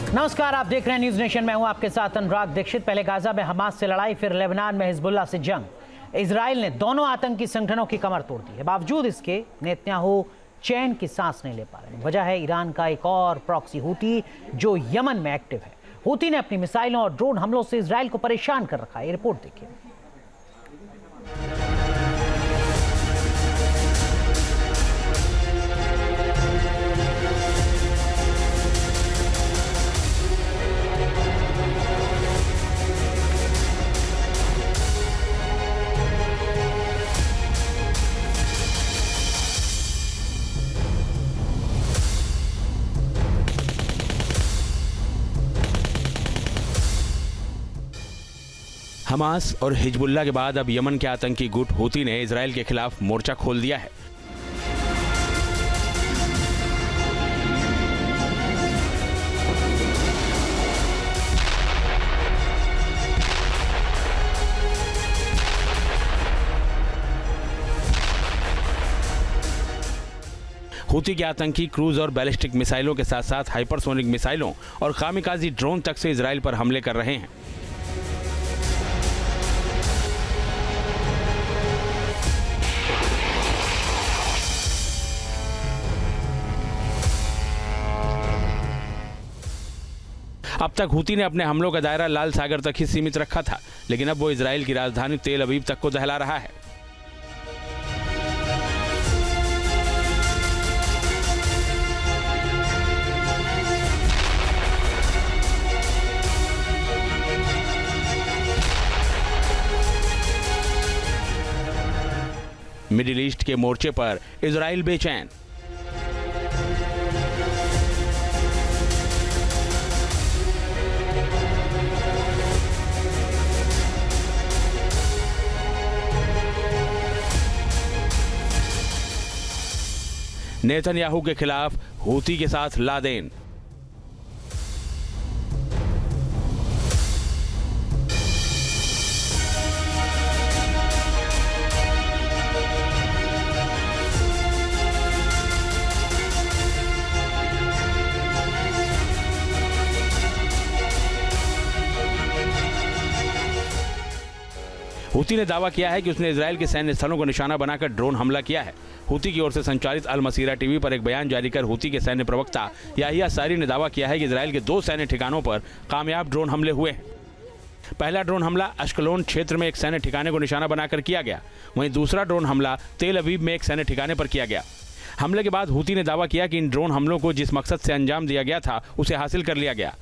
नमस्कार, आप देख रहे हैं न्यूज नेशन। मैं हूं आपके साथ अनुराग दीक्षित। पहले गाजा में हमास से लड़ाई, फिर लेबनान में हिजबुल्लाह से जंग। इजराइल ने दोनों आतंकी संगठनों की कमर तोड़ दी है। बावजूद इसके नेतन्याहू चैन की सांस नहीं ले पा रहे। वजह है ईरान का एक और प्रॉक्सी हूती जो यमन में एक्टिव है। हूती ने अपनी मिसाइलों और ड्रोन हमलों से इजराइल को परेशान कर रखा है। ये रिपोर्ट देखिए। हमास और हिजबुल्लाह के बाद अब यमन के आतंकी गुट हूती ने इजराइल के खिलाफ मोर्चा खोल दिया है। हूती के आतंकी क्रूज और बैलिस्टिक मिसाइलों के साथ साथ हाइपरसोनिक मिसाइलों और कामिकाजी ड्रोन तक से इजराइल पर हमले कर रहे हैं। अब तक हूती ने अपने हमलों का दायरा लाल सागर तक ही सीमित रखा था, लेकिन अब वो इजराइल की राजधानी तेल अवीव तक को दहला रहा है। मिडिल ईस्ट के मोर्चे पर इजराइल बेचैन। नेतन्याहू के खिलाफ हूती के साथ लादेन। हूती ने दावा किया है कि उसने इजराइल के सैन्य स्थलों को निशाना बनाकर ड्रोन हमला किया है। हूती की ओर से संचालित अल मसीरा टीवी पर एक बयान जारी कर हूती के सैन्य प्रवक्ता याहिया सारी ने दावा किया है कि इजराइल के 2 सैन्य ठिकानों पर कामयाब ड्रोन हमले हुए हैं। पहला ड्रोन हमला अश्कलोन क्षेत्र में एक सैन्य ठिकाने को निशाना बनाकर किया गया। वहीं दूसरा ड्रोन हमला तेल अवीव में एक सैन्य ठिकाने पर किया गया। हमले के बाद हूती ने दावा किया कि इन ड्रोन हमलों को जिस मकसद से अंजाम दिया गया था उसे हासिल कर लिया गया।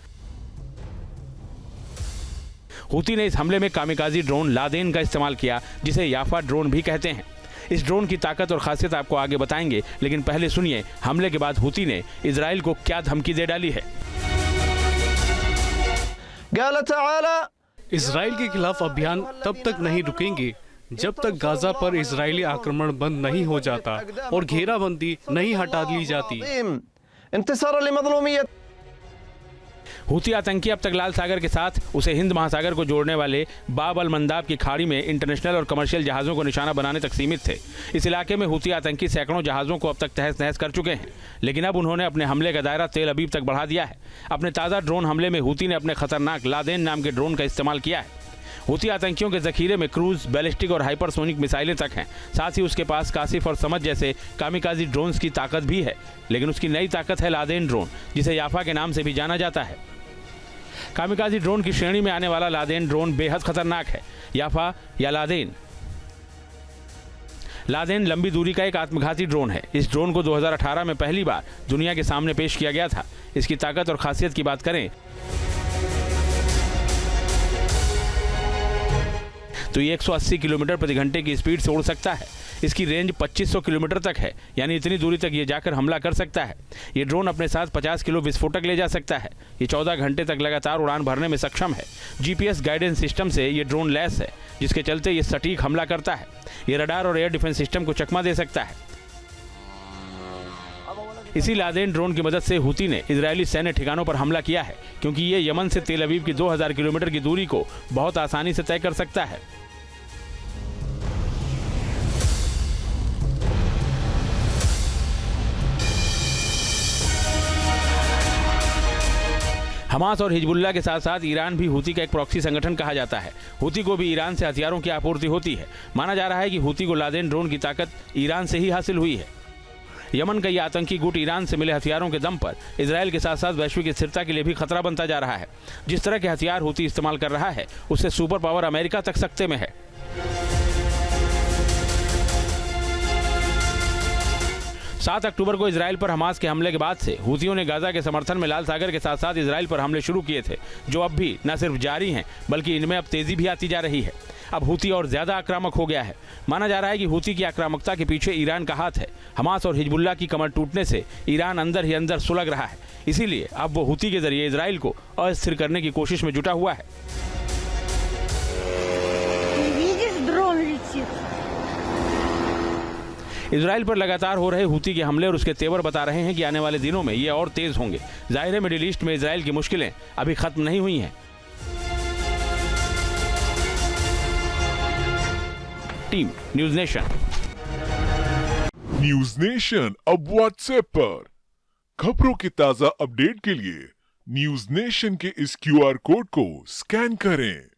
हूती ने इस हमले में कामिकाजी ड्रोन लादेन का इस्तेमाल किया, जिसे याफा ड्रोन भी कहते हैं। इस ड्रोन की ताकत और खासियत आपको आगे बताएंगे, लेकिन पहले सुनिए हमले के बाद हूती ने इजराइल को क्या धमकी दे डाली है। इजराइल के खिलाफ अभियान तब तक नहीं रुकेंगे जब तक गाजा पर इजरायली आक्रमण बंद नहीं हो जाता और घेराबंदी नहीं हटा ली जाती। हूती आतंकी अब तक लाल सागर के साथ उसे हिंद महासागर को जोड़ने वाले बाब अल मंदाब की खाड़ी में इंटरनेशनल और कमर्शियल जहाज़ों को निशाना बनाने तक सीमित थे। इस इलाके में हूती आतंकी सैकड़ों जहाज़ों को अब तक तहस नहस कर चुके हैं, लेकिन अब उन्होंने अपने हमले का दायरा तेल अवीव तक बढ़ा दिया है। अपने ताज़ा ड्रोन हमले में हूती ने अपने खतरनाक लादेन नाम के ड्रोन का इस्तेमाल किया है। हूती आतंकियों के जखीरे में क्रूज, बैलिस्टिक और हाइपरसोनिक मिसाइलें तक हैं। साथ ही उसके पास कासिफ और समझ जैसे कामिकाजी ड्रोन्स की ताकत भी है, लेकिन उसकी नई ताकत है लादेन ड्रोन, जिसे याफा के नाम से भी जाना जाता है। कामिकाजी ड्रोन की श्रेणी में आने वाला लादेन ड्रोन बेहद खतरनाक है। याफा या लादेन लंबी दूरी का एक आत्मघाती ड्रोन है। इस ड्रोन को 2018 में पहली बार दुनिया के सामने पेश किया गया था। इसकी ताकत और खासियत की बात करें तो ये 180 किलोमीटर प्रति घंटे की स्पीड से उड़ सकता है। इसकी रेंज 2500 किलोमीटर तक है, यानी इतनी दूरी तक ये जाकर हमला कर सकता है। ये ड्रोन अपने साथ 50 किलो विस्फोटक ले जा सकता है। ये 14 घंटे तक लगातार उड़ान भरने में सक्षम है। जीपीएस गाइडेंस सिस्टम से ये ड्रोन लैस है, जिसके चलते ये सटीक हमला करता है। ये रडार और एयर डिफेंस सिस्टम को चकमा दे सकता है। इसी लादेन ड्रोन की मदद से हूती ने इजरायली सैन्य ठिकानों पर हमला किया है, क्योंकि ये यमन से तेल अवीव की 2000 किलोमीटर की दूरी को बहुत आसानी से तय कर सकता है। हमास और हिजबुल्लाह के साथ साथ ईरान भी हूती का एक प्रॉक्सी संगठन कहा जाता है। हूती को भी ईरान से हथियारों की आपूर्ति होती है। माना जा रहा है कि हूती को लादेन ड्रोन की ताकत ईरान से ही हासिल हुई है। यमन का यह आतंकी गुट ईरान से मिले हथियारों के दम पर इजरायल के साथ साथ वैश्विक स्थिरता के लिए भी खतरा बनता जा रहा है। जिस तरह के हथियार हूती इस्तेमाल कर रहा है उससे सुपर पावर अमेरिका तक सकते में है। 7 अक्टूबर को इजरायल पर हमास के हमले के बाद से हूतियों ने गाजा के समर्थन में लाल सागर के साथ साथ इजरायल पर हमले शुरू किए थे, जो अब भी न सिर्फ जारी हैं बल्कि इनमें अब तेजी भी आती जा रही है। अब हूती और ज्यादा आक्रामक हो गया है। माना जा रहा है कि हूती की आक्रामकता के पीछे ईरान का हाथ है। हमास और हिजबुल्लाह की कमर टूटने से ईरान अंदर ही अंदर सुलग रहा है। इसीलिए अब वो हूती के जरिए इजरायल को अस्थिर करने की कोशिश में जुटा हुआ है। इजरायल पर लगातार हो रहे हूती के हमले और उसके तेवर बता रहे हैं कि आने वाले दिनों में ये और तेज होंगे। जाहिर है मिडिल ईस्ट में इजरायल की मुश्किलें अभी खत्म नहीं हुई हैं। Team news nation. News nation अब व्हाट्सएप पर खबरों की ताजा अपडेट के लिए न्यूज नेशन के इस QR कोड को स्कैन करें।